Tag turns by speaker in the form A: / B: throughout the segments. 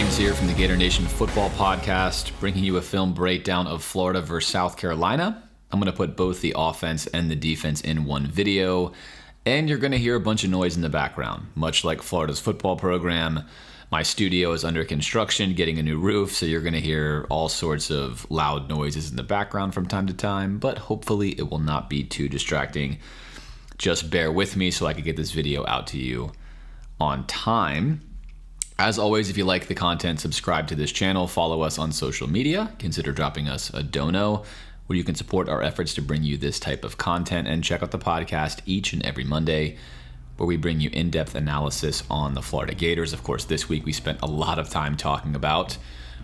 A: James here from the Gator Nation Football Podcast, bringing you a film breakdown of Florida versus South Carolina. I'm going to put both the offense and the defense in one video, and you're going to hear a bunch of noise in the background. Much like Florida's football program, my studio is under construction, getting a new roof, so you're going to hear all sorts of loud noises in the background from time to time, but hopefully it will not be too distracting. Just bear with me so I can get this video out to you on time. As always, if you like the content, subscribe to this channel, follow us on social media, consider dropping us a dono, where you can support our efforts to bring you this type of content, and check out the podcast each and every Monday, where we bring you in-depth analysis on the Florida Gators. Of course, this week we spent a lot of time talking about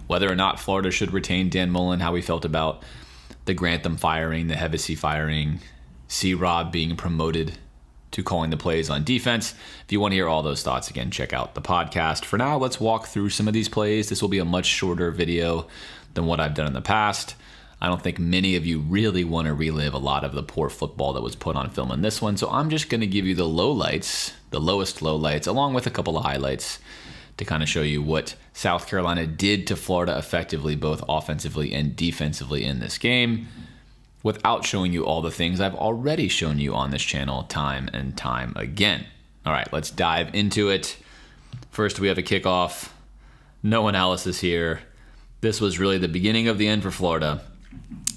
A: whether or not Florida should retain Dan Mullen, how we felt about the Grantham firing, the Hevesy firing, C-Rob being promoted to calling the plays on defense. If you want to hear all those thoughts, again, check out the podcast. For now, let's walk through some of these plays. This will be a much shorter video than what I've done in the past. I don't think many of you really want to relive a lot of the poor football that was put on film in this one, so I'm just going to give you the lowlights, the lowest lowlights, along with a couple of highlights to kind of show you what South Carolina did to Florida effectively, both offensively and defensively in this game, without showing you all the things I've already shown you on this channel time and time again. All right, let's dive into it. First, we have a kickoff. No analysis here. This was really the beginning of the end for Florida,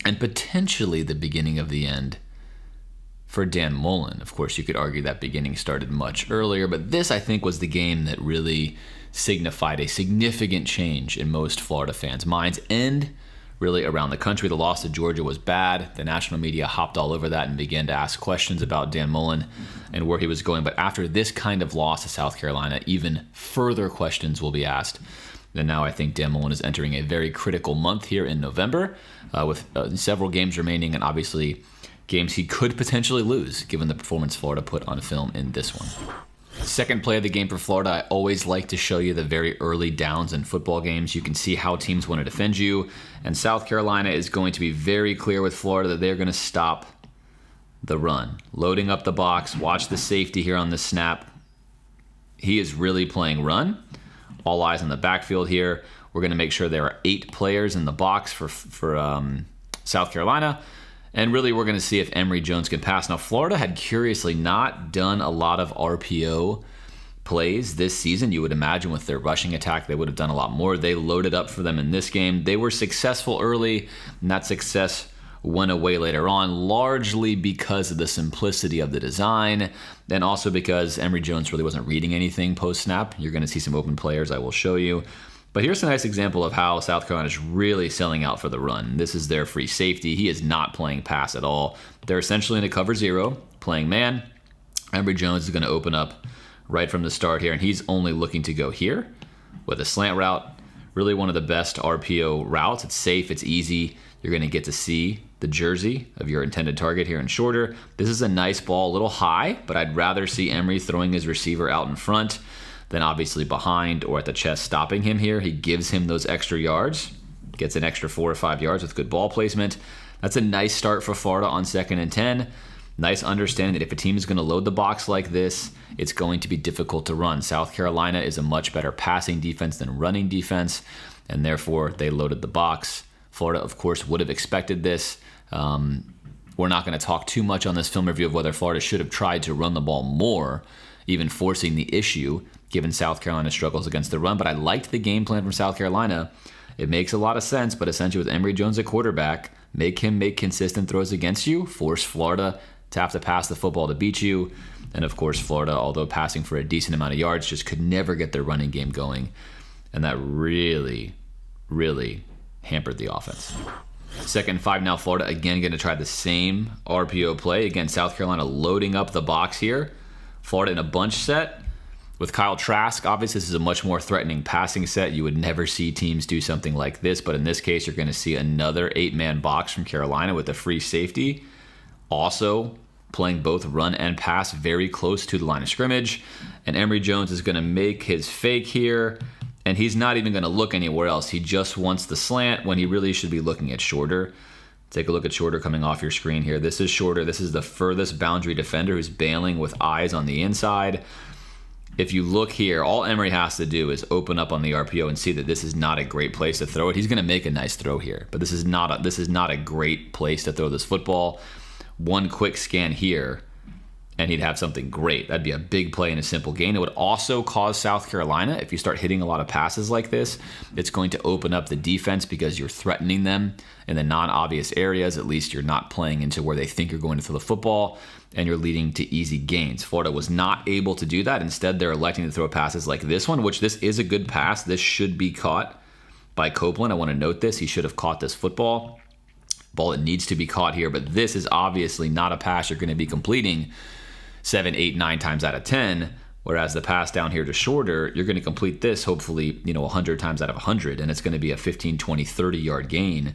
A: and potentially the beginning of the end for Dan Mullen. Of course, you could argue that beginning started much earlier, but this, I think, was the game that really signified a significant change in most Florida fans' minds and really around the country. The loss to Georgia was bad. The national media hopped all over that and began to ask questions about Dan Mullen and where he was going. But after this kind of loss to South Carolina, even further questions will be asked. And now I think Dan Mullen is entering a very critical month here in November with several games remaining, and obviously games he could potentially lose given the performance Florida put on film in this one. Second play of the game for Florida, I always like to show you the very early downs in football games. You can see how teams want to defend you, and South Carolina is going to be very clear with Florida that they're going to stop the run. Loading up the box, watch the safety here on the snap. He is really playing run. All eyes on the backfield here. We're going to make sure there are 8 players in the box for South Carolina. And really, we're going to see if Emory Jones can pass. Now, Florida had curiously not done a lot of RPO plays this season. You would imagine with their rushing attack, they would have done a lot more. They loaded up for them in this game. They were successful early, and that success went away later on, largely because of the simplicity of the design, and also because Emory Jones really wasn't reading anything post-snap. You're going to see some open players I will show you. But here's a nice example of how South Carolina is really selling out for the run. This is their free safety. He is not playing pass at all. They're essentially in a cover zero, playing man. Emory Jones is going to open up right from the start here, and he's only looking to go here with a slant route. Really one of the best RPO routes. It's safe, it's easy. You're going to get to see the jersey of your intended target here in shorter. This is a nice ball, a little high, but I'd rather see Emory throwing his receiver out in front than obviously behind or at the chest stopping him here. He gives him those extra yards, gets an extra 4 or 5 yards with good ball placement. That's a nice start for Florida on 2nd and 10. Nice understanding that if a team is going to load the box like this, it's going to be difficult to run. South Carolina is a much better passing defense than running defense, and therefore they loaded the box. Florida, of course, would have expected this. We're not going to talk too much on this film review of whether Florida should have tried to run the ball more, even forcing the issue, given South Carolina's struggles against the run. But I liked the game plan from South Carolina. It makes a lot of sense, but essentially with Emory Jones at quarterback, make him make consistent throws against you, force Florida to have to pass the football to beat you. And of course, Florida, although passing for a decent amount of yards, just could never get their running game going. And that really, really hampered the offense. 2nd and 5 now. Florida again going to try the same RPO play. Again, South Carolina loading up the box here. Florida in a bunch set with Kyle Trask. Obviously, this is a much more threatening passing set. You would never see teams do something like this, but in this case, you're going to see another 8-man box from Carolina with a free safety. Also playing both run and pass very close to the line of scrimmage. And Emory Jones is going to make his fake here, and he's not even going to look anywhere else. He just wants the slant when he really should be looking at shorter. Take a look at shorter coming off your screen here. This is shorter. This is the furthest boundary defender who's bailing with eyes on the inside. if you look here, all Emory has to do is open up on the RPO and see that this is not a great place to throw it. He's going to make a nice throw here, but this is not a great place to throw this football. One quick scan here, and he'd have something great. That'd be a big play and a simple gain. It would also cause South Carolina, if you start hitting a lot of passes like this, it's going to open up the defense because you're threatening them in the non-obvious areas. At least you're not playing into where they think you're going to throw the football, and you're leading to easy gains. Florida was not able to do that. Instead, they're electing to throw passes like this one, which this is a good pass. This should be caught by Copeland. I want to note this. He should have caught this football. Ball that needs to be caught here, but this is obviously not a pass you're going to be completing 7, 8, 9 times out of 10, whereas the pass down here to Shorter, you're going to complete this hopefully 100 times out of 100, and it's going to be a 15, 20, 30-yard gain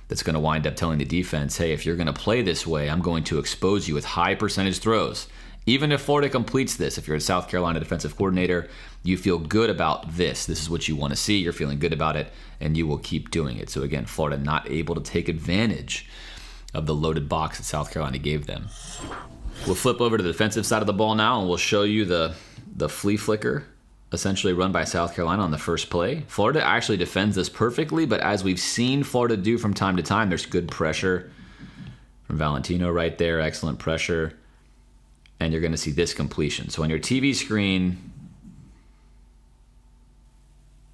A: that's going to wind up telling the defense, hey, if you're going to play this way, I'm going to expose you with high percentage throws. Even if Florida completes this, if you're a South Carolina defensive coordinator, you feel good about this. This is what you want to see. You're feeling good about it, and you will keep doing it. So again, Florida not able to take advantage of the loaded box that South Carolina gave them. We'll flip over to the defensive side of the ball now, and we'll show you the flea flicker essentially run by South Carolina on the first play. Florida actually defends this perfectly, but as we've seen Florida do from time to time, there's good pressure from Valentino right there, excellent pressure, and you're going to see this completion. So on your TV screen,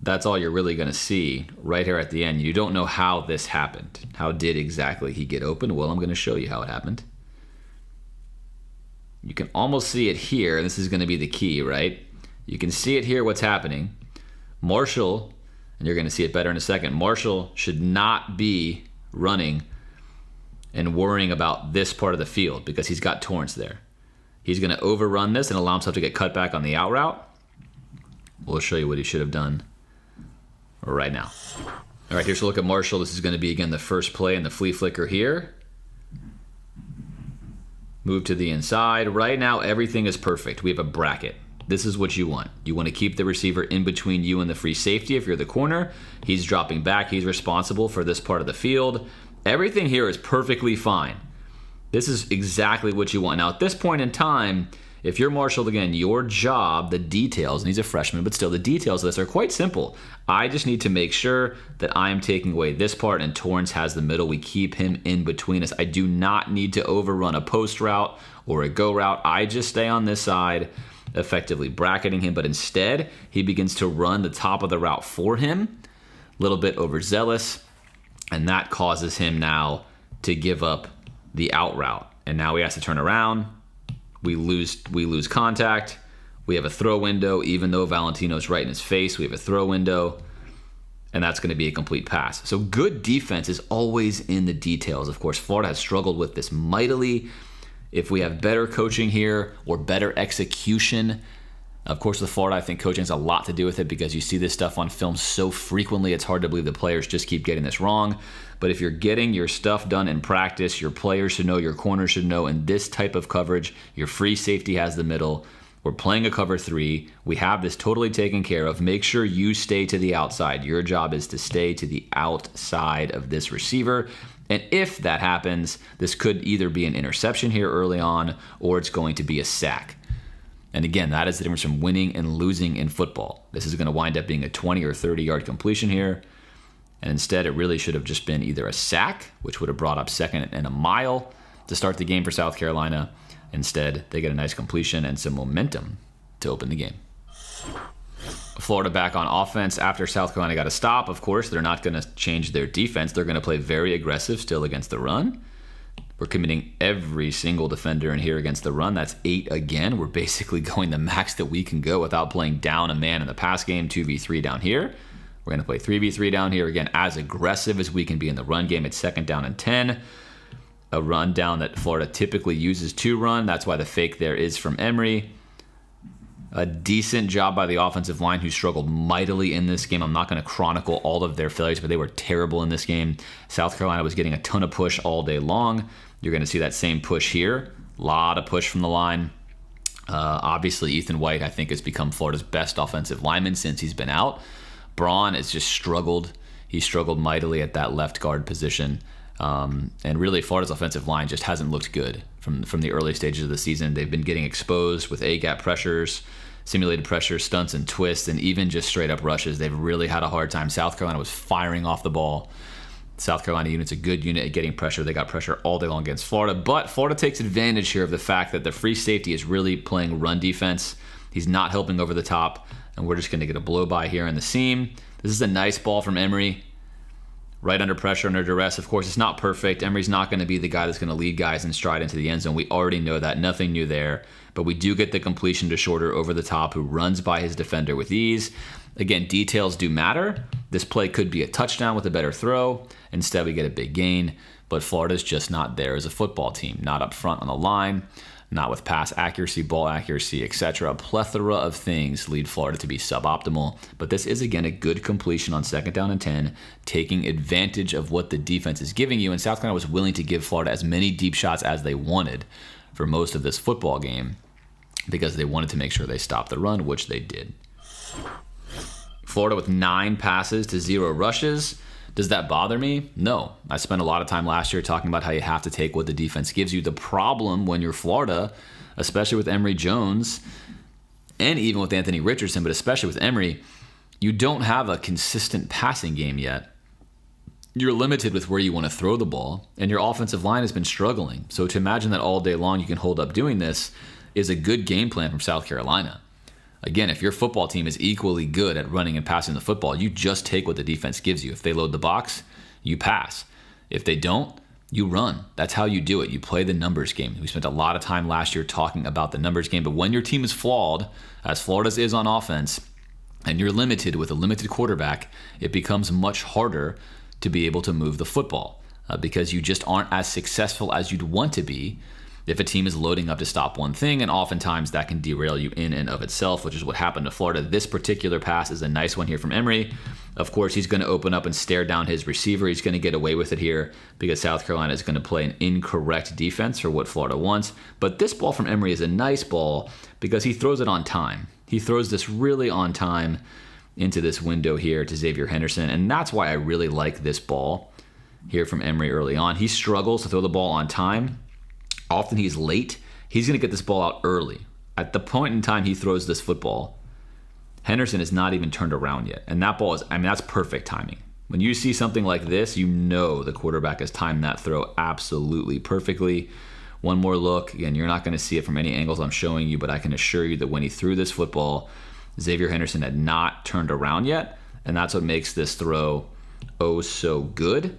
A: that's all you're really going to see right here at the end. You don't know how this happened. How did exactly he get open? Well, I'm going to show you how it happened. You can almost see it here. This is going to be the key, right? You can see it here, what's happening. Marshall, and you're going to see it better in a second, Marshall should not be running and worrying about this part of the field because he's got Torrance there. He's going to overrun this and allow himself to get cut back on the out route. We'll show you what he should have done right now. All right, here's a look at Marshall. This is going to be, again, the first play in the flea flicker here. Move to the inside. Right now, everything is perfect. We have a bracket. This is what you want. You want to keep the receiver in between you and the free safety if you're the corner. He's dropping back. He's responsible for this part of the field. Everything here is perfectly fine. This is exactly what you want. Now, at this point in time, if you're Marshall, again, your job, the details, and he's a freshman, but still the details of this are quite simple. I just need to make sure that I'm taking away this part and Torrance has the middle. We keep him in between us. I do not need to overrun a post route or a go route. I just stay on this side, effectively bracketing him, but instead he begins to run the top of the route for him, a little bit overzealous, and that causes him now to give up the out route. And now he has to turn around. We lose contact. We have a throw window, even though Valentino's right in his face. We have a throw window, and that's going to be a complete pass. So good defense is always in the details. Of course, Florida has struggled with this mightily. If we have better coaching here or better execution, of course, with Florida, I think coaching has a lot to do with it because you see this stuff on film so frequently, it's hard to believe the players just keep getting this wrong. But if you're getting your stuff done in practice, your players should know, your corners should know, in this type of coverage, your free safety has the middle. We're playing a cover 3. We have this totally taken care of. Make sure you stay to the outside. Your job is to stay to the outside of this receiver. And if that happens, this could either be an interception here early on or it's going to be a sack. And again, that is the difference from winning and losing in football. This is going to wind up being a 20 or 30-yard completion here. And instead, it really should have just been either a sack, which would have brought up second and a mile to start the game for South Carolina. Instead, they get a nice completion and some momentum to open the game. Florida back on offense after South Carolina got a stop. Of course, they're not going to change their defense. They're going to play very aggressive still against the run. We're committing every single defender in here against the run. That's 8 again. We're basically going the max that we can go without playing down a man in the pass game, 2v3 down here. We're going to play 3v3 down here. Again, as aggressive as we can be in the run game. It's 2nd down and 10. A run down that Florida typically uses to run. That's why the fake there is from Emory. A decent job by the offensive line, who struggled mightily in this game. I'm not going to chronicle all of their failures, but they were terrible in this game. South Carolina was getting a ton of push all day long. You're going to see that same push here. A lot of push from the line. Obviously, Ethan White, I think, has become Florida's best offensive lineman since he's been out. Braun has just struggled. He struggled mightily at that left guard position. And really, Florida's offensive line just hasn't looked good from the early stages of the season. They've been getting exposed with A-gap pressures. simulated pressure, stunts and twists, and even just straight up rushes. They've really had a hard time. South Carolina was firing off the ball. South Carolina unit's a good unit at getting pressure. They got pressure all day long against Florida, but Florida takes advantage here of the fact that the free safety is really playing run defense. He's not helping over the top, and we're just going to get a blow by here in the seam. This is a nice ball from Emery. Right under pressure, under duress. Of course, it's not perfect. Emery's not going to be the guy that's going to lead guys in stride into the end zone. We already know that. Nothing new there. But we do get the completion to Shorter over the top, who runs by his defender with ease. Again, details do matter. This play could be a touchdown with a better throw. Instead, we get a big gain. But Florida's just not there as a football team. Not up front on the line. Not with pass accuracy, ball accuracy, etc. A plethora of things lead Florida to be suboptimal. But this is, again, a good completion on 2nd down and 10, taking advantage of what the defense is giving you. And South Carolina was willing to give Florida as many deep shots as they wanted for most of this football game because they wanted to make sure they stopped the run, which they did. Florida with 9 passes to 0 rushes. Does that bother me? No. I spent a lot of time last year talking about how you have to take what the defense gives you. The problem when you're Florida, especially with Emory Jones, and even with Anthony Richardson, but especially with Emory, you don't have a consistent passing game yet. You're limited with where you want to throw the ball, and your offensive line has been struggling. So to imagine that all day long you can hold up doing this is a good game plan from South Carolina. Again, if your football team is equally good at running and passing the football, you just take what the defense gives you. If they load the box, you pass. If they don't, you run. That's how you do it. You play the numbers game. We spent a lot of time last year talking about the numbers game, but when your team is flawed, as Florida's is on offense, and you're limited with a limited quarterback, it becomes much harder to be able to move the football because you just aren't as successful as you'd want to be if a team is loading up to stop one thing, and oftentimes that can derail you in and of itself, which is what happened to Florida. This particular pass is a nice one here from Emory. Of course, he's going to open up and stare down his receiver. He's going to get away with it here because South Carolina is going to play an incorrect defense for what Florida wants. But this ball from Emory is a nice ball because he throws it on time. He throws this really on time into this window here to Xavier Henderson, and that's why I really like this ball here from Emory early on. He struggles to throw the ball on time. Often he's late. He's going to get this ball out early. At the point in time he throws this football, Henderson is not even turned around yet. And that ball is, that's perfect timing. When you see something like this, you know the quarterback has timed that throw absolutely perfectly. One more look. Again, you're not going to see it from any angles I'm showing you, but I can assure you that when he threw this football, Xavier Henderson had not turned around yet. And that's what makes this throw oh so good.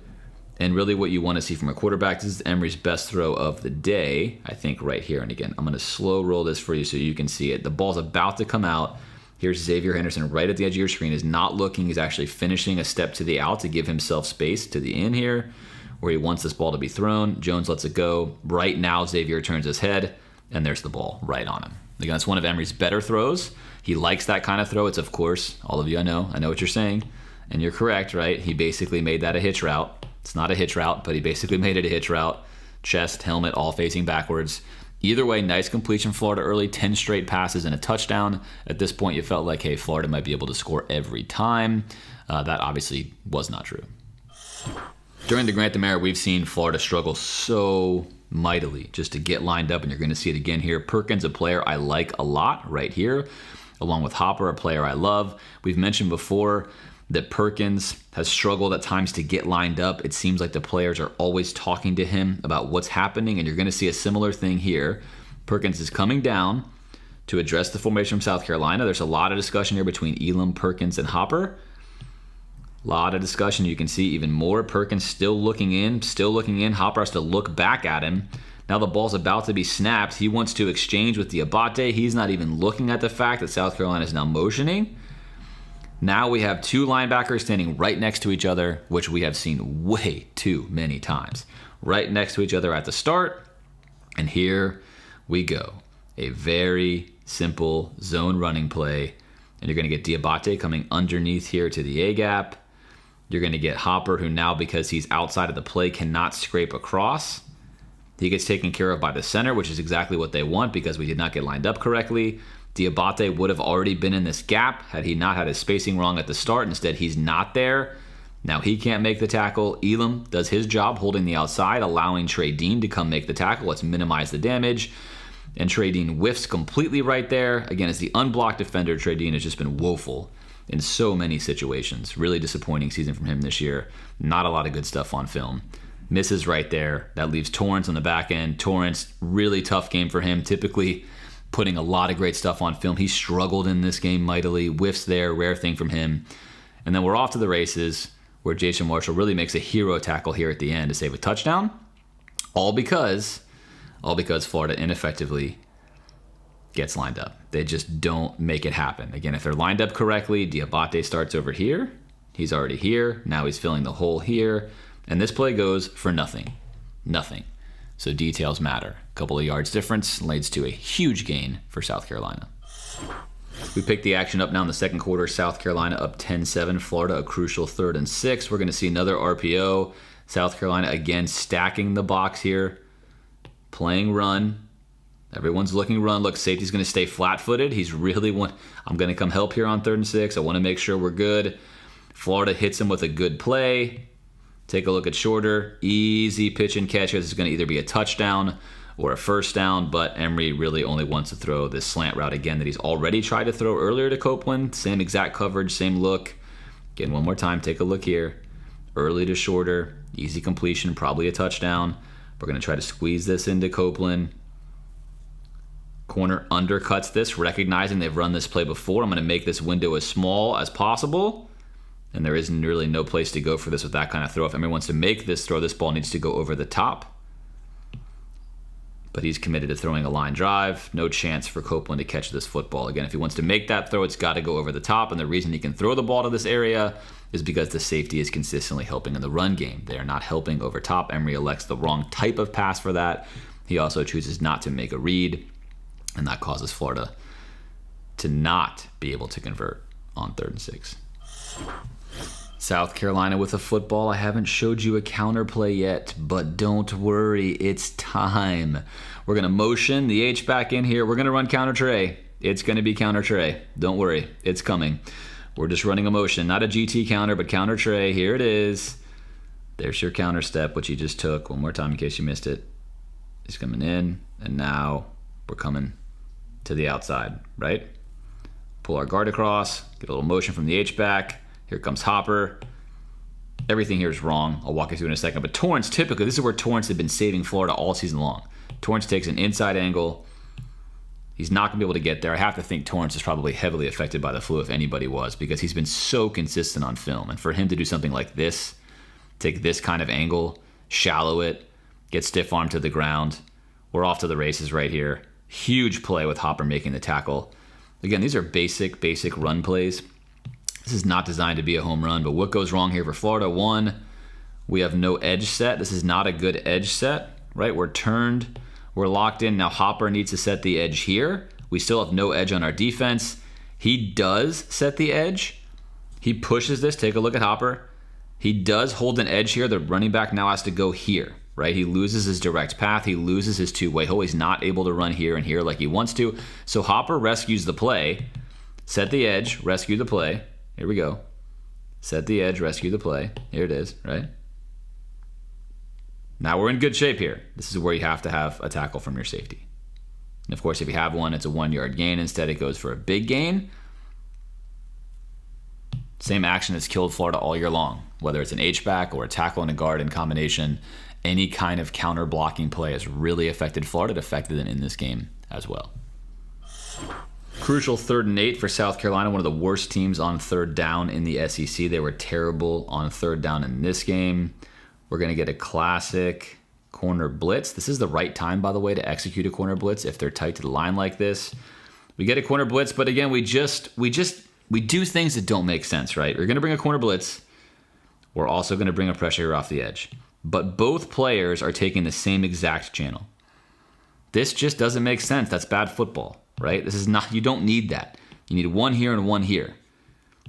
A: And really what you want to see from a quarterback, this is Emory's best throw of the day, I think right here. And again, I'm going to slow roll this for you so you can see it. The ball's about to come out. Here's Xavier Henderson right at the edge of your screen. Is not looking. He's actually finishing a step to the out to give himself space to the in here where he wants this ball to be thrown. Jones lets it go. Right now, Xavier turns his head, and there's the ball right on him. Again, that's one of Emory's better throws. He likes that kind of throw. It's, of course, all of you I know what you're saying. And you're correct, right? He basically made that a hitch route. It's not a hitch route, but he basically made it a hitch route. Chest, helmet, all facing backwards. Either way, nice completion, Florida early. 10 straight passes and a touchdown. At this point, you felt like, hey, Florida might be able to score every time. That obviously was not true. During the Grantham era, we've seen Florida struggle so mightily just to get lined up, and you're going to see it again here. Perkins, a player I like a lot right here, along with Hopper, a player I love. We've mentioned before that Perkins has struggled at times to get lined up. It seems like the players are always talking to him about what's happening, and you're going to see a similar thing here. Perkins is coming down to address the formation from South Carolina. There's a lot of discussion here between Elam, Perkins, and Hopper. A lot of discussion. You can see even more. Perkins still looking in. Hopper has to look back at him. Now the ball's about to be snapped. He wants to exchange with Diabate. He's not even looking at the fact that South Carolina is now motioning. Now we have two linebackers standing right next to each other, which we have seen way too many times. Right next to each other at the start. And here we go. A very simple zone running play. And you're going to get Diabate coming underneath here to the A-gap. You're going to get Hopper, who now, because he's outside of the play, cannot scrape across. He gets taken care of by the center, which is exactly what they want because we did not get lined up correctly. Diabate would have already been in this gap had he not had his spacing wrong at the start. Instead, he's not there. Now he can't make the tackle. Elam does his job holding the outside, allowing Trey Dean to come make the tackle. Let's minimize the damage. And Trey Dean whiffs completely right there. Again, as the unblocked defender, Trey Dean has just been woeful in so many situations. Really disappointing season from him this year. Not a lot of good stuff on film. Misses right there. That leaves Torrance on the back end. Torrance, really tough game for him. Typically putting a lot of great stuff on film. He struggled in this game mightily. Whiffs there, rare thing from him. And then we're off to the races where Jason Marshall really makes a hero tackle here at the end to save a touchdown. All because Florida ineffectively gets lined up. They just don't make it happen. Again, if they're lined up correctly, Diabate starts over here. He's already here. Now he's filling the hole here. And this play goes for nothing. Nothing. So details matter. A couple of yards difference leads to a huge gain for South Carolina. We pick the action up now in the second quarter. South Carolina up 10-7. Florida a crucial 3rd and 6. We're going to see another RPO. South Carolina again stacking the box here. Playing run. Everyone's looking run. Look, safety's going to stay flat-footed. I'm going to come help here on 3rd and 6. I want to make sure we're good. Florida hits him with a good play. Take a look at Shorter. Easy pitch and catch. This is going to either be a touchdown or a first down, but Emory really only wants to throw this slant route again that he's already tried to throw earlier to Copeland. Same exact coverage, same look. Again, one more time, take a look here. Early to Shorter. Easy completion, probably a touchdown. We're going to try to squeeze this into Copeland. Corner undercuts this, recognizing they've run this play before. I'm going to make this window as small as possible. And there isn't really no place to go for this with that kind of throw. If Emory wants to make this throw, this ball needs to go over the top. But he's committed to throwing a line drive. No chance for Copeland to catch this football. Again, if he wants to make that throw, it's got to go over the top. And the reason he can throw the ball to this area is because the safety is consistently helping in the run game. They are not helping over top. Emory elects the wrong type of pass for that. He also chooses not to make a read. And that causes Florida to not be able to convert on 3rd and 6. South Carolina with a football. I haven't showed you a counter play yet, but don't worry, it's time. We're going to motion the H back in here. We're going to run counter Trey. It's going to be counter Trey. Don't worry, it's coming. We're just running a motion, not a GT counter, but counter Trey. Here it is. There's your counter step, which you just took. One more time in case you missed it. He's coming in, and now we're coming to the outside, right? Pull our guard across, get a little motion from the H back. Here comes Hopper. Everything here is wrong. I'll walk you through in a second. But Torrance, typically, this is where Torrance had been saving Florida all season long. Torrance takes an inside angle. He's not going to be able to get there. I have to think Torrance is probably heavily affected by the flu, if anybody was, because he's been so consistent on film. And for him to do something like this, take this kind of angle, shallow it, get stiff arm to the ground, we're off to the races right here. Huge play with Hopper making the tackle. Again, these are basic run plays. This is not designed to be a home run, but what goes wrong here for Florida? One, we have no edge set. This is not a good edge set, right? We're turned, we're locked in. Now Hopper needs to set the edge here. We still have no edge on our defense. He does set the edge. He pushes this. Take a look at Hopper. He does hold an edge here. The running back now has to go here, right? He loses his direct path. He loses his two-way hole. He's not able to run here and here like he wants to. So Hopper rescues the play, set the edge, rescue the play. Here we go. Set the edge, rescue the play. Here it is, right? Now we're in good shape here. This is where you have to have a tackle from your safety. And of course, if you have one, it's a 1-yard gain. Instead, it goes for a big gain. Same action that's killed Florida all year long. Whether it's an H-back or a tackle and a guard in combination, any kind of counter blocking play has really affected Florida. It affected them in this game as well. Crucial 3rd and 8 for South Carolina, one of the worst teams on 3rd down in the SEC. They were terrible on 3rd down in this game. We're going to get a classic corner blitz. This is the right time, by the way, to execute a corner blitz if they're tight to the line like this. We get a corner blitz, but again, we do things that don't make sense, right? We're going to bring a corner blitz. We're also going to bring a pressure off the edge. But both players are taking the same exact channel. This just doesn't make sense. That's bad football. Right? This is not, you don't need that. You need one here and one here.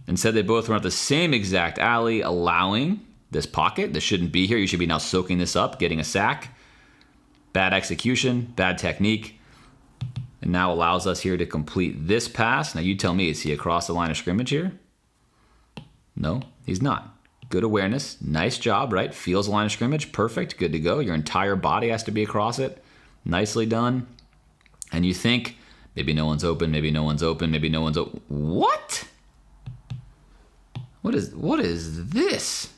A: Instead, they both run at the same exact alley, allowing this pocket. This shouldn't be here. You should be now soaking this up, getting a sack. Bad execution, bad technique. And now allows us here to complete this pass. Now you tell me, is he across the line of scrimmage here? No, he's not. Good awareness. Nice job, right? Feels the line of scrimmage. Perfect. Good to go. Your entire body has to be across it. Nicely done. And you think, maybe no one's open, maybe no one's open, maybe no one's open. What? What is this?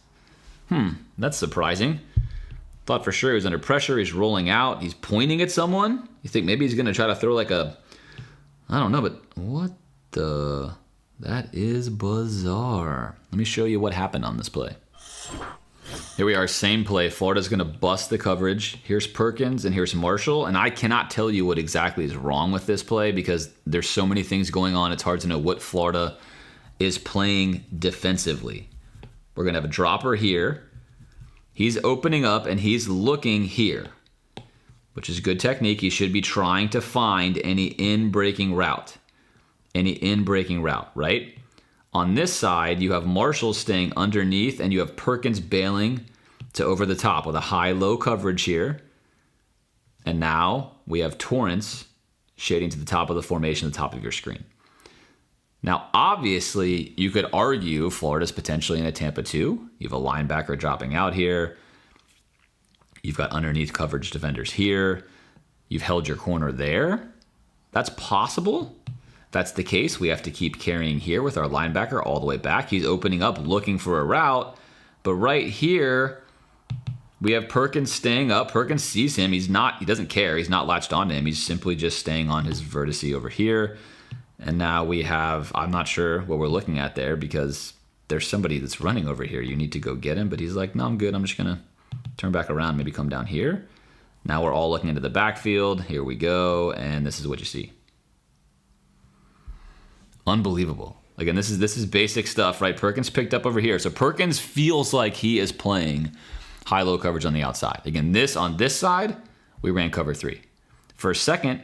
A: That's surprising. Thought for sure he was under pressure. He's rolling out. He's pointing at someone. You think maybe he's going to try to throw like a... I don't know, but what the... That is bizarre. Let me show you what happened on this play. Here we are, same play. Florida's going to bust the coverage. Here's Perkins and here's Marshall. And I cannot tell you what exactly is wrong with this play because there's so many things going on. It's hard to know what Florida is playing defensively. We're going to have a dropper here. He's opening up and he's looking here, which is good technique. He should be trying to find any in-breaking route. Any in-breaking route, right? On this side, you have Marshall staying underneath and you have Perkins bailing to over the top with a high-low coverage here. And now we have Torrance shading to the top of the formation, the top of your screen. Now, obviously, you could argue Florida's potentially in a Tampa 2. You have a linebacker dropping out here. You've got underneath coverage defenders here. You've held your corner there. That's possible. If that's the case, we have to keep carrying here with our linebacker all the way back. He's opening up, looking for a route. But right here, we have Perkins staying up. Perkins sees him. He doesn't care. He's not latched onto him. He's simply just staying on his vertice over here. And now we have, I'm not sure what we're looking at there because there's somebody that's running over here. You need to go get him. But he's like, no, I'm good. I'm just going to turn back around, maybe come down here. Now we're all looking into the backfield. Here we go. And this is what you see. Unbelievable. Again, this is basic stuff, right? Perkins picked up over here. So Perkins feels like he is playing high-low coverage on the outside. Again, on this side, we ran cover 3. For a second,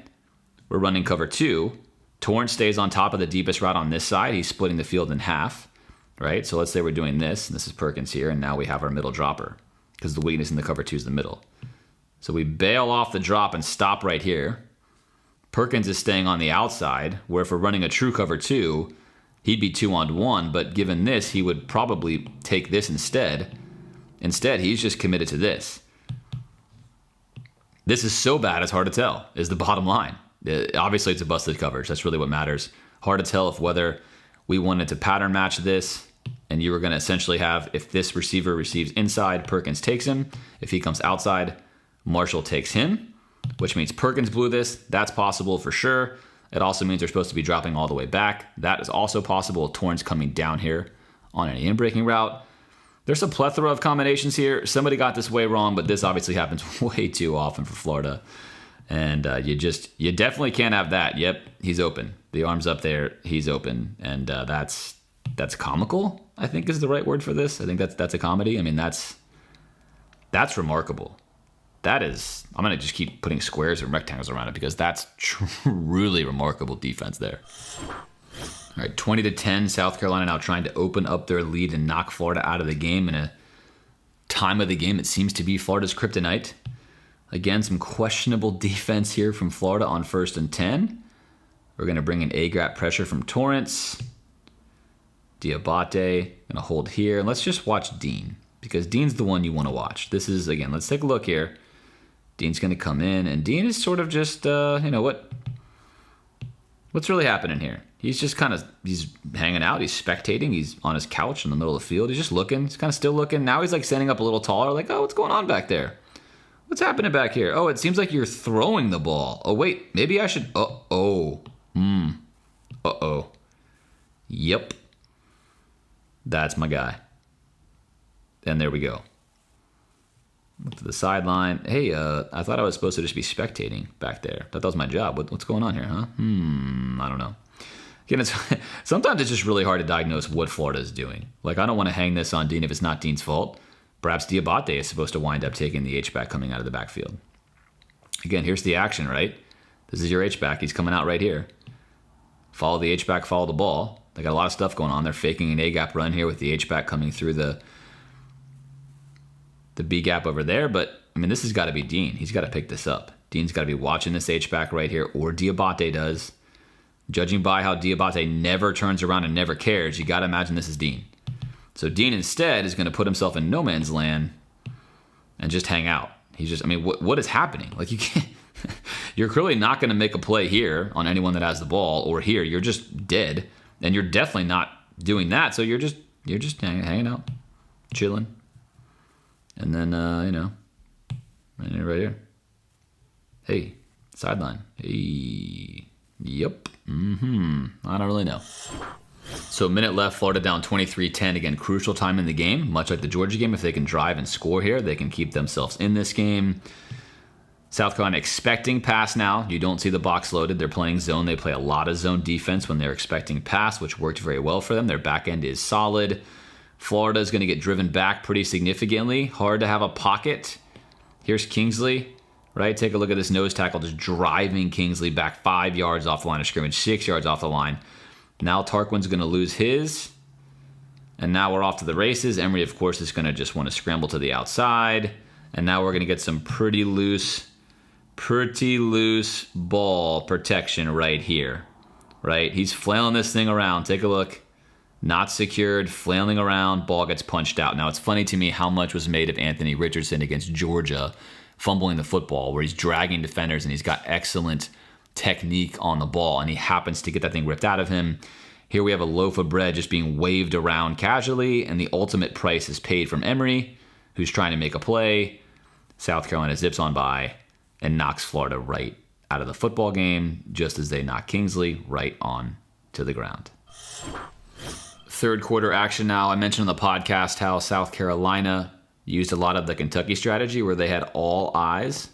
A: we're running cover 2. Torrance stays on top of the deepest route on this side. He's splitting the field in half, right? So let's say we're doing this, and this is Perkins here, and now we have our middle dropper because the weakness in the cover 2 is the middle. So we bail off the drop and stop right here. Perkins is staying on the outside, where if we're running a true cover 2, he'd be 2-on-1, but given this, he would probably take this instead. Instead, he's just committed to this. This is so bad, it's hard to tell, is the bottom line. Obviously, it's a busted coverage. That's really what matters. Hard to tell if whether we wanted to pattern match this and you were going to essentially have, if this receiver receives inside, Perkins takes him. If he comes outside, Marshall takes him, which means Perkins blew this. That's possible for sure. It also means they're supposed to be dropping all the way back. That is also possible. Torrance coming down here on any in-breaking route. There's a plethora of combinations here. Somebody got this way wrong, but this obviously happens way too often for Florida. And you definitely can't have that. Yep, he's open. The arm's up there. He's open. And that's comical, I think is the right word for this. I think that's a comedy. I mean, that's remarkable. That is, I'm going to just keep putting squares and rectangles around it because that's truly remarkable defense there. All right, 20-10, South Carolina now trying to open up their lead and knock Florida out of the game in a time of the game that seems to be Florida's kryptonite. Again, some questionable defense here from Florida on 1st and 10. We're going to bring in A-gap pressure from Torrance. Diabate, going to hold here. And let's just watch Dean, because Dean's the one you want to watch. This is, again, let's take a look here. Dean's going to come in, and Dean is sort of just, what's really happening here? He's just he's hanging out. He's spectating. He's on his couch in the middle of the field. He's just looking. He's kind of still looking. Now he's like standing up a little taller, like, oh, what's going on back there? What's happening back here? Oh, it seems like you're throwing the ball. Oh, wait, maybe I should... Yep. That's my guy. And there we go. Look to the sideline. Hey, I thought I was supposed to just be spectating back there. Thought that was my job. What's going on here, huh? I don't know. Again, sometimes it's just really hard to diagnose what Florida is doing. Like, I don't want to hang this on Dean if it's not Dean's fault. Perhaps Diabate is supposed to wind up taking the H-back coming out of the backfield. Again, here's the action, right? This is your H-back. He's coming out right here. Follow the H-back, follow the ball. They got a lot of stuff going on. They're faking an A-gap run here with the H-back coming through the B-gap over there. But, I mean, this has got to be Dean. He's got to pick this up. Dean's got to be watching this H-back right here, or Diabate does. Judging by how Diabate never turns around and never cares, you got to imagine this is Dean. So Dean instead is going to put himself in no man's land and just hang out. He's just, I mean, what is happening? Like, you You're clearly not going to make a play here on anyone that has the ball, or here. You're just dead, and you're definitely not doing that. So you're just hanging out, chilling, and then right here. Hey, sideline. Hey, yep. I don't really know. So a minute left, Florida down 23-10. Again, crucial time in the game. Much like the Georgia game, if they can drive and score here, they can keep themselves in this game. South Carolina expecting pass now. You don't see the box loaded. They're playing zone. They play a lot of zone defense when they're expecting pass, which worked very well for them. Their back end is solid. Florida is going to get driven back pretty significantly. Hard to have a pocket. Here's Kingsley, right? Take a look at this nose tackle just driving Kingsley back 5 yards off the line of scrimmage, 6 yards off the line. Now Tarquin's going to lose his. And now we're off to the races. Emory, of course, is going to just want to scramble to the outside. And now we're going to get some pretty loose ball protection right here. Right? He's flailing this thing around. Take a look. Not secured, flailing around, ball gets punched out. Now, it's funny to me how much was made of Anthony Richardson against Georgia fumbling the football, where he's dragging defenders and he's got excellent technique on the ball, and he happens to get that thing ripped out of him. Here we have a loaf of bread just being waved around casually, and the ultimate price is paid from Emory, who's trying to make a play. South Carolina zips on by and knocks Florida right out of the football game, just as they knock Kingsley right on to the ground. Third quarter action now. I mentioned on the podcast how South Carolina used a lot of the Kentucky strategy, where they had all eyes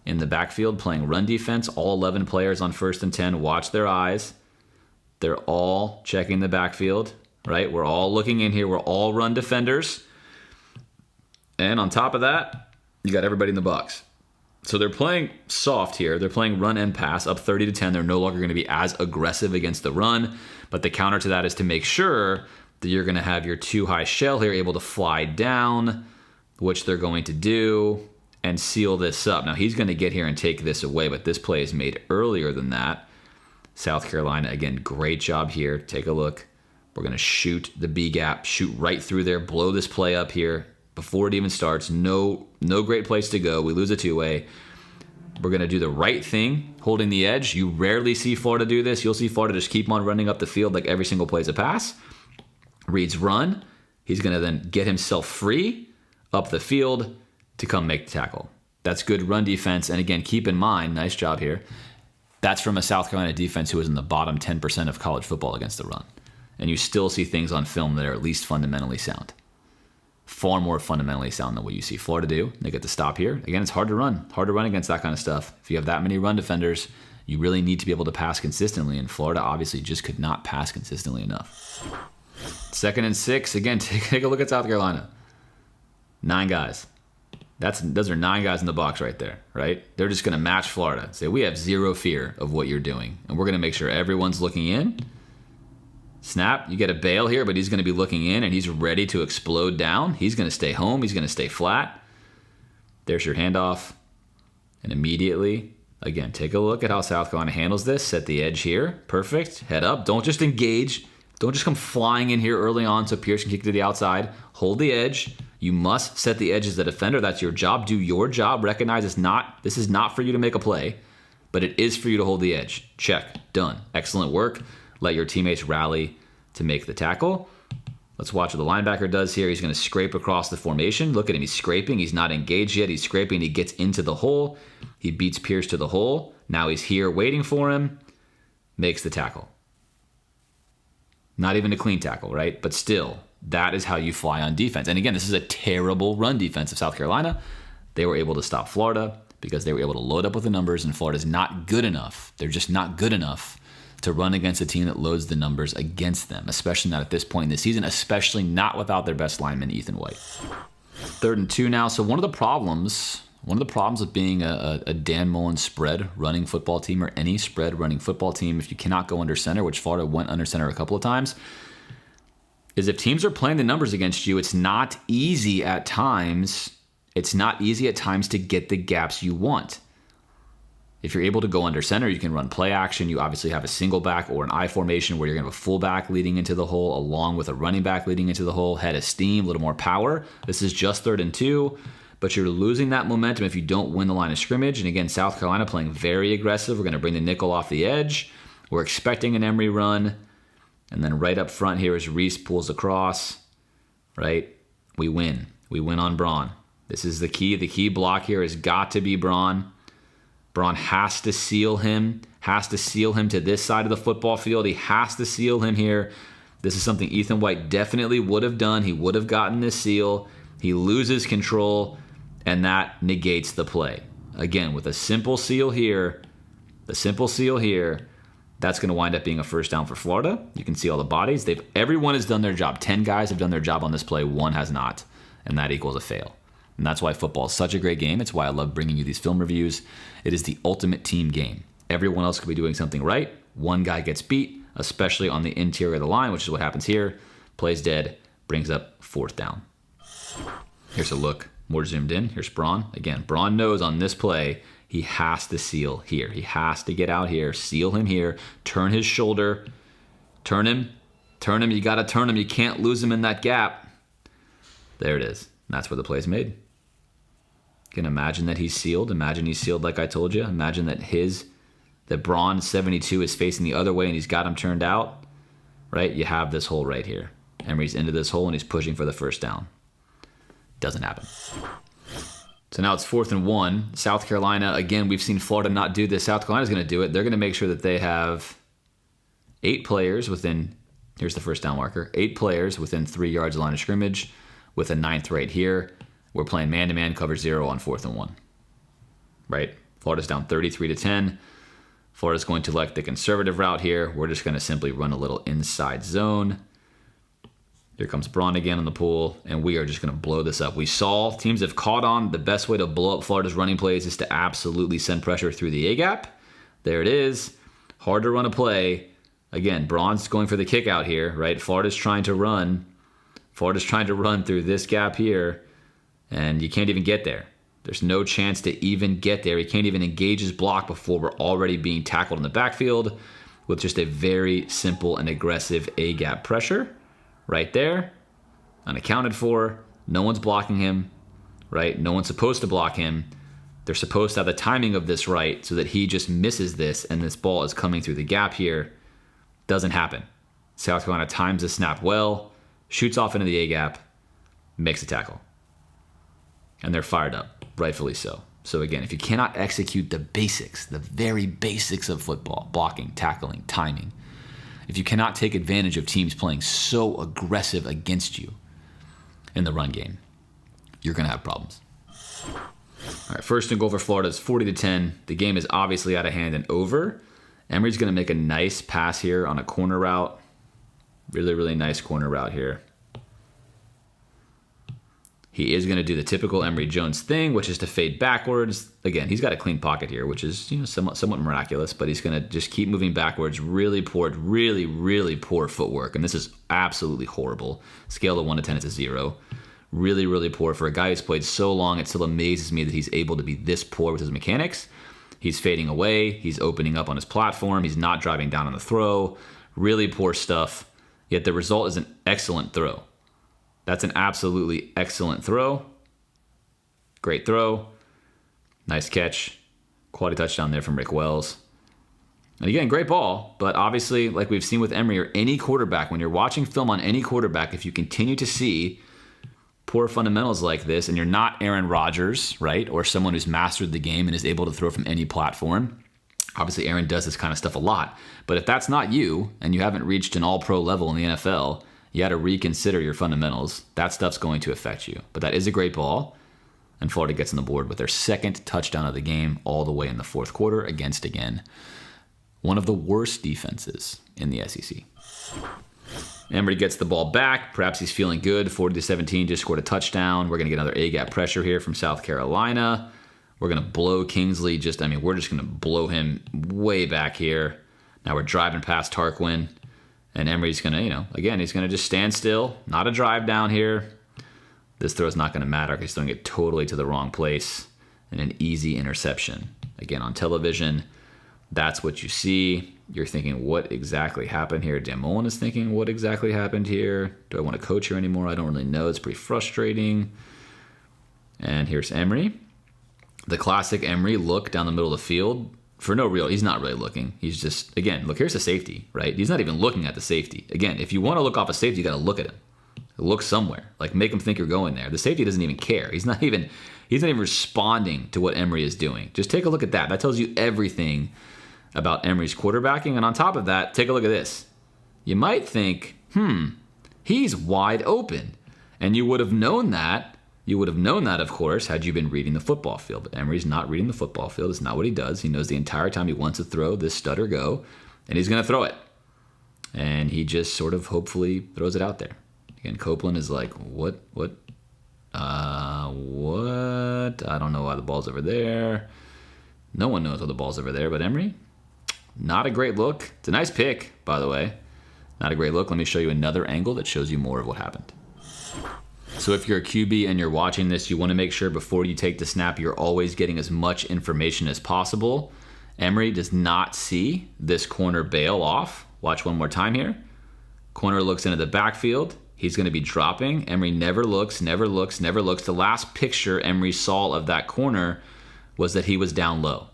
A: in the backfield playing run defense. All 11 players on 1st and 10 watch their eyes. They're all checking the backfield, right? We're all looking in here. We're all run defenders. And on top of that, you got everybody in the box. So they're playing soft here. They're playing run and pass up 30-10. They're no longer going to be as aggressive against the run. But the counter to that is to make sure that you're going to have your too high shell here able to fly down, which they're going to do, and seal this up. Now, he's going to get here and take this away, but this play is made earlier than that. South Carolina, again, great job here. Take a look. We're going to shoot the B gap, shoot right through there, blow this play up here before it even starts. No great place to go. We lose a two-way. We're going to do the right thing, holding the edge. You rarely see Florida do this. You'll see Florida just keep on running up the field like every single play is a pass. Reads run. He's going to then get himself free up the field to come make the tackle. That's good run defense. And again, keep in mind, nice job here, that's from a South Carolina defense who is in the bottom 10% of college football against the run. And you still see things on film that are at least fundamentally sound. Far more fundamentally sound than what you see Florida do. They get to stop here. Again, it's hard to run. Hard to run against that kind of stuff. If you have that many run defenders, you really need to be able to pass consistently. And Florida obviously just could not pass consistently enough. 2nd and 6. Again, take a look at South Carolina. 9 guys. Those are 9 guys in the box right there, right? They're just going to match Florida. Say, we have zero fear of what you're doing. And we're going to make sure everyone's looking in. Snap, you get a bail here, but he's going to be looking in, and he's ready to explode down. He's going to stay home. He's going to stay flat. There's your handoff. And immediately, again, take a look at how South Carolina handles this. Set the edge here. Perfect. Head up. Don't just engage. Don't just come flying in here early on so Pierce can kick to the outside. Hold the edge. You must set the edge as the defender. That's your job. Do your job. Recognize this is not for you to make a play, but it is for you to hold the edge. Check. Done. Excellent work. Let your teammates rally to make the tackle. Let's watch what the linebacker does here. He's going to scrape across the formation. Look at him. He's scraping. He's not engaged yet. He's scraping. He gets into the hole. He beats Pierce to the hole. Now he's here waiting for him. Makes the tackle. Not even a clean tackle, right? But still, that is how you fly on defense. And again, this is a terrible run defense of South Carolina. They were able to stop Florida because they were able to load up with the numbers, and Florida's not good enough. They're just not good enough to run against a team that loads the numbers against them, especially not at this point in the season, especially not without their best lineman, Ethan White. 3rd and 2 now. So one of the problems with being a Dan Mullen spread running football team, or any spread running football team, if you cannot go under center, which Florida went under center a couple of times, is if teams are playing the numbers against you, it's not easy at times. It's not easy at times to get the gaps you want. If you're able to go under center, you can run play action. You obviously have a single back or an I formation where you're going to have a fullback leading into the hole along with a running back leading into the hole. Head of steam, a little more power. This is just 3rd and 2. but you're losing that momentum if you don't win the line of scrimmage. And again, South Carolina playing very aggressive. We're going to bring the nickel off the edge. We're expecting an Emory run. And then right up front here is Reese pulls across, right? We win. We win on Braun. This is the key. The key block here has got to be Braun. Braun has to seal him, to this side of the football field. He has to seal him here. This is something Ethan White definitely would have done. He would have gotten this seal. He loses control, and that negates the play. Again, with a simple seal here, that's going to wind up being a first down for Florida. You can see all the bodies. Everyone has done their job. 10 guys have done their job on this play. 1 has not, and that equals a fail. And that's why football is such a great game. It's why I love bringing you these film reviews. It is the ultimate team game. Everyone else could be doing something right. One guy gets beat, especially on the interior of the line, which is what happens here. Plays dead, brings up 4th down. Here's a look, more zoomed in. Here's Braun. Again, Braun knows on this play, he has to seal here. He has to get out here, seal him here, turn his shoulder, turn him. You got to turn him. You can't lose him in that gap. There it is. And that's where the play's made. You can imagine that he's sealed. Imagine he's sealed like I told you. Imagine that Braun 72 is facing the other way and he's got him turned out. Right? You have this hole right here. Emory's into this hole and he's pushing for the first down. Doesn't happen. So now it's 4th and 1. South Carolina, again, we've seen Florida not do this. South Carolina's going to do it. They're going to make sure that they have 8 players within, here's the first down marker, 8 players within 3 yards of line of scrimmage with a 9th right here. We're playing man-to-man cover 0 on 4th and 1. Right? Florida's down 33-10. Florida's going to elect the conservative route here. We're just going to simply run a little inside zone. Here comes Braun again on the pool, and we are just going to blow this up. We saw teams have caught on. The best way to blow up Florida's running plays is to absolutely send pressure through the A-gap. There it is. Hard to run a play. Again, Braun's going for the kick out here, right? Florida's trying to run through this gap here, and you can't even get there. There's no chance to even get there. He can't even engage his block before we're already being tackled in the backfield with just a very simple and aggressive A-gap pressure. Right there, unaccounted for. No one's blocking him, right? No one's supposed to block him. They're supposed to have the timing of this right so that he just misses this and this ball is coming through the gap here. Doesn't happen. South Carolina times the snap well, shoots off into the A-gap, makes a tackle. And they're fired up, rightfully so. So again, if you cannot execute the basics, the very basics of football, blocking, tackling, timing, if you cannot take advantage of teams playing so aggressive against you in the run game, you're going to have problems. All right, first and goal for Florida is 40-10. The game is obviously out of hand and over. Emory's going to make a nice pass here on a corner route. Really, really nice corner route here. He is going to do the typical Emory Jones thing, which is to fade backwards. Again, he's got a clean pocket here, which is somewhat miraculous, but he's going to just keep moving backwards. Really poor footwork, and this is absolutely horrible. Scale of 1 to 10, it's a 0. Really, really poor. For a guy who's played so long, it still amazes me that he's able to be this poor with his mechanics. He's fading away. He's opening up on his platform. He's not driving down on the throw. Really poor stuff, yet the result is an excellent throw. That's an absolutely excellent throw. Great throw. Nice catch. Quality touchdown there from Rick Wells. And again, great ball, but obviously, like we've seen with Emory or any quarterback, when you're watching film on any quarterback, if you continue to see poor fundamentals like this, and you're not Aaron Rodgers, right, or someone who's mastered the game and is able to throw from any platform, obviously Aaron does this kind of stuff a lot, but if that's not you, and you haven't reached an all-pro level in the NFL, you got to reconsider your fundamentals. That stuff's going to affect you. But that is a great ball. And Florida gets on the board with their second touchdown of the game all the way in the fourth quarter against, again, one of the worst defenses in the SEC. Emory gets the ball back. Perhaps he's feeling good. 40-17, just scored a touchdown. We're going to get another A-gap pressure here from South Carolina. We're going to blow Kingsley. We're just going to blow him way back here. Now we're driving past Tarquin. And Emory's going to, again, he's going to just stand still. Not a drive down here. This throw's not going to matter because he's throwing it totally to the wrong place. And an easy interception. Again, on television, that's what you see. You're thinking, what exactly happened here? Dan Mullen is thinking, what exactly happened here? Do I want to coach here anymore? I don't really know. It's pretty frustrating. And here's Emery. The classic Emery look down the middle of the field for no real. He's not really looking. He's just, again, look, here's the safety, right? He's not even looking at the safety. Again, if you want to look off a safety, you got to look at him. Look somewhere. Like, make him think you're going there. The safety doesn't even care. He's not even responding to what Emery is doing. Just take a look at that. That tells you everything about Emery's quarterbacking. And on top of that, take a look at this. You might think, he's wide open. And you would have known that. You would have known that, of course, had you been reading the football field. But Emery's not reading the football field. It's not what he does. He knows the entire time he wants to throw this stutter go, and he's going to throw it. And he just sort of hopefully throws it out there. Again, Copeland is like, what? I don't know why the ball's over there. No one knows why the ball's over there, but Emery, not a great look. It's a nice pick, by the way. Not a great look. Let me show you another angle that shows you more of what happened. So if you're a QB and you're watching this, you want to make sure before you take the snap, you're always getting as much information as possible. Emery does not see this corner bail off. Watch one more time here. Corner looks into the backfield. He's going to be dropping. Emery never looks. The last picture Emery saw of that corner was that he was down low.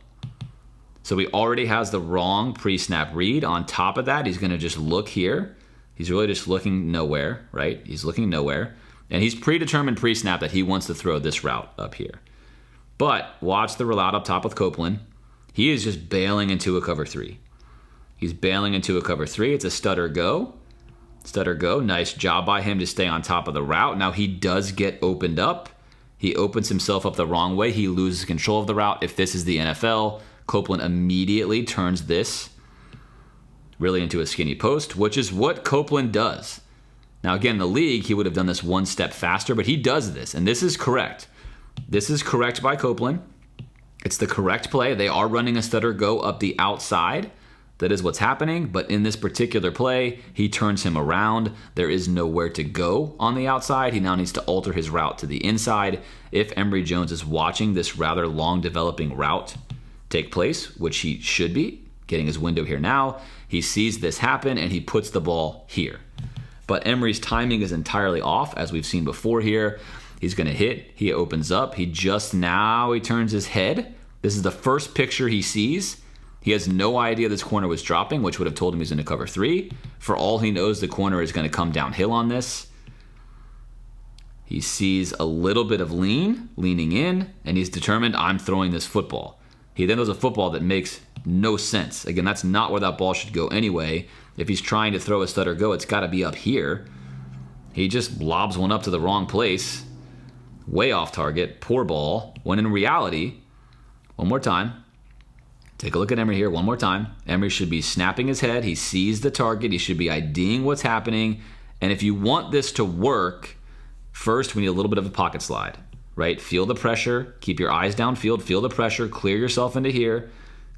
A: So he already has the wrong pre-snap read. On top of that, he's going to just look here. He's really just looking nowhere, right? He's looking nowhere. And he's predetermined pre-snap that he wants to throw this route up here. But watch the route up top with Copeland. He is just bailing into a cover 3. He's bailing into a cover 3. It's a stutter go. Nice job by him to stay on top of the route. Now he does get opened up. He opens himself up the wrong way. He loses control of the route. If this is the NFL, Copeland immediately turns this really into a skinny post, which is what Copeland does. Now again, the league, he would have done this one step faster, but he does this, and this is correct. This is correct by Copeland. It's the correct play. They are running a stutter go up the outside. That is what's happening, but in this particular play, he turns him around. There is nowhere to go on the outside. He now needs to alter his route to the inside. If Emory Jones is watching this rather long developing route take place, which he should be, getting his window here now, he sees this happen and he puts the ball here. But Emory's timing is entirely off, as we've seen before here. He's going to hit. He opens up. He turns his head. This is the first picture he sees. He has no idea this corner was dropping, which would have told him he's in a cover 3. For all he knows, the corner is going to come downhill on this. He sees a little bit of leaning in, and he's determined, I'm throwing this football. He then throws a football that makes no sense. Again, that's not where that ball should go anyway. If he's trying to throw a stutter go, it's got to be up here. He just lobs one up to the wrong place. Way off target, poor ball. When in reality, one more time. Take a look at Emory here one more time. Emory should be snapping his head. He sees the target. He should be IDing what's happening. And if you want this to work, first we need a little bit of a pocket slide, right? Feel the pressure. Keep your eyes downfield. Feel the pressure. Clear yourself into here.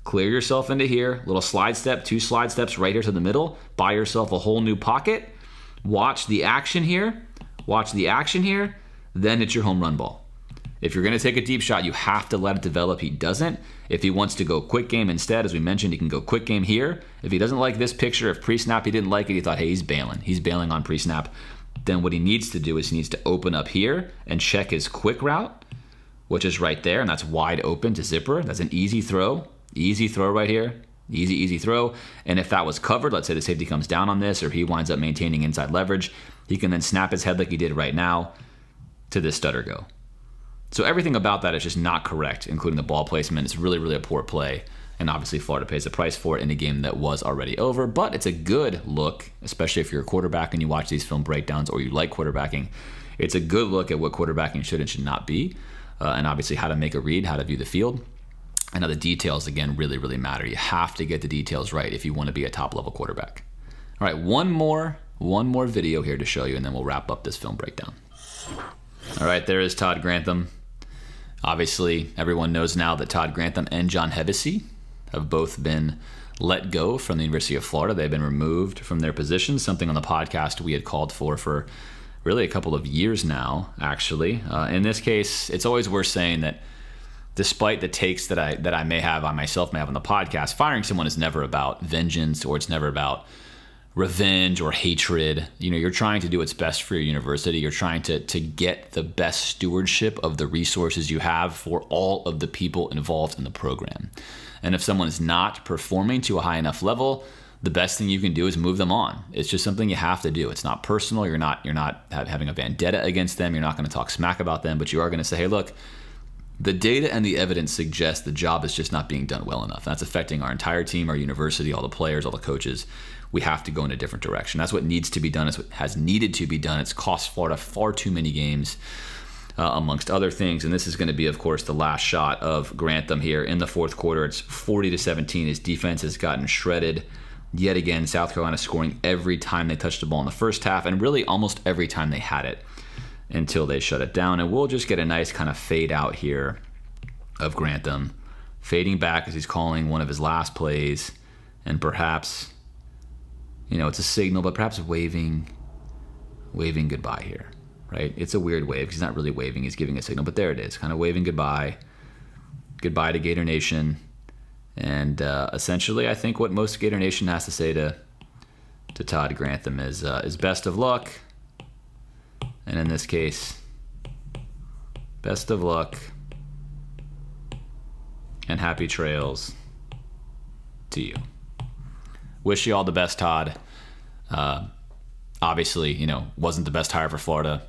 A: Clear yourself into here. Little slide step, 2 slide steps right here to the middle. Buy yourself a whole new pocket. Watch the action here. Then it's your home run ball. If you're going to take a deep shot, you have to let it develop. He doesn't. If he wants to go quick game instead, as we mentioned, he can go quick game here. If he doesn't like this picture, if pre-snap he didn't like it, he thought, hey, he's bailing. He's bailing on pre-snap. Then what he needs to do is he needs to open up here and check his quick route, which is right there, and that's wide open to zipper. That's an easy throw. Easy throw right here. Easy throw. And if that was covered, let's say the safety comes down on this or he winds up maintaining inside leverage, he can then snap his head like he did right now to this stutter go. So everything about that is just not correct, including the ball placement. It's really, really a poor play. And obviously Florida pays the price for it in a game that was already over. But it's a good look, especially if you're a quarterback and you watch these film breakdowns or you like quarterbacking. It's a good look at what quarterbacking should and should not be. And obviously how to make a read, how to view the field. And now the details, again, really, really matter. You have to get the details right if you want to be a top-level quarterback. All right, one more video here to show you, and then we'll wrap up this film breakdown. All right, there is Todd Grantham. Obviously, everyone knows now that Todd Grantham and John Hevesy have both been let go from the University of Florida. They've been removed from their positions, something on the podcast we had called for really a couple of years now, actually. In this case, it's always worth saying that despite the takes that I myself may have on the podcast, firing someone is never about vengeance or it's never about revenge or hatred. You're trying to do what's best for your university. You're trying to get the best stewardship of the resources you have for all of the people involved in the program. And if someone is not performing to a high enough level, the best thing you can do is move them on. It's just something you have to do. It's not personal. You're not having a vendetta against them. You're not going to talk smack about them, but you are going to say, hey, look, the data and the evidence suggest the job is just not being done well enough. That's affecting our entire team, our university, all the players, all the coaches. We have to go in a different direction. That's what needs to be done. It's what has needed to be done. It's cost Florida far too many games, amongst other things. And this is going to be, of course, the last shot of Grantham here in the fourth quarter. It's 40-17. His defense has gotten shredded. Yet again, South Carolina scoring every time they touched the ball in the first half, and really almost every time they had it until they shut it down. And we'll just get a nice kind of fade out here of Grantham fading back as he's calling one of his last plays, and perhaps, it's a signal, but perhaps waving goodbye here, right? It's a weird wave because he's not really waving, he's giving a signal, but there it is, kind of waving goodbye to Gator Nation. And essentially, I think what most Gator Nation has to say to Todd Grantham is best of luck. And in this case, best of luck and happy trails to you. Wish you all the best, Todd. Obviously, wasn't the best hire for Florida.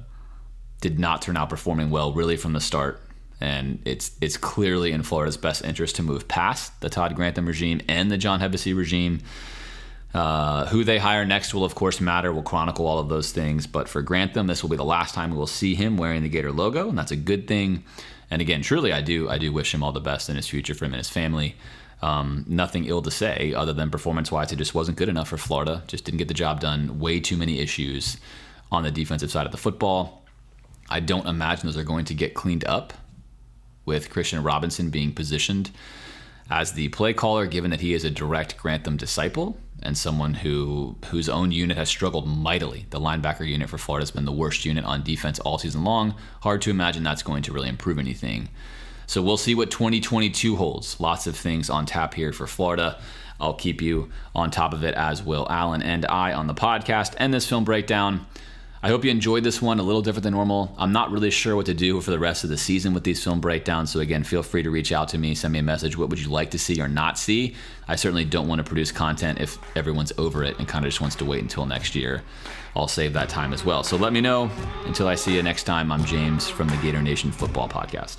A: Did not turn out performing well really from the start. And it's clearly in Florida's best interest to move past the Todd Grantham regime and the John Hevesy regime. Who they hire next will, of course, matter. We'll chronicle all of those things. But for Grantham, this will be the last time we will see him wearing the Gator logo, and that's a good thing. And again, truly, I do wish him all the best in his future, for him and his family. Nothing ill to say other than performance-wise, it just wasn't good enough for Florida. Just didn't get the job done. Way too many issues on the defensive side of the football. I don't imagine those are going to get cleaned up with Christian Robinson being positioned as the play caller, given that he is a direct Grantham disciple and someone whose own unit has struggled mightily. The linebacker unit for Florida has been the worst unit on defense all season long. Hard to imagine that's going to really improve anything. So we'll see what 2022 holds. Lots of things on tap here for Florida. I'll keep you on top of it, as will Alan and I on the podcast and this film breakdown. I hope you enjoyed this one, a little different than normal. I'm not really sure what to do for the rest of the season with these film breakdowns. So again, feel free to reach out to me, send me a message. What would you like to see or not see? I certainly don't want to produce content if everyone's over it and kind of just wants to wait until next year. I'll save that time as well. So let me know. Until I see you next time, I'm James from the Gator Nation Football Podcast.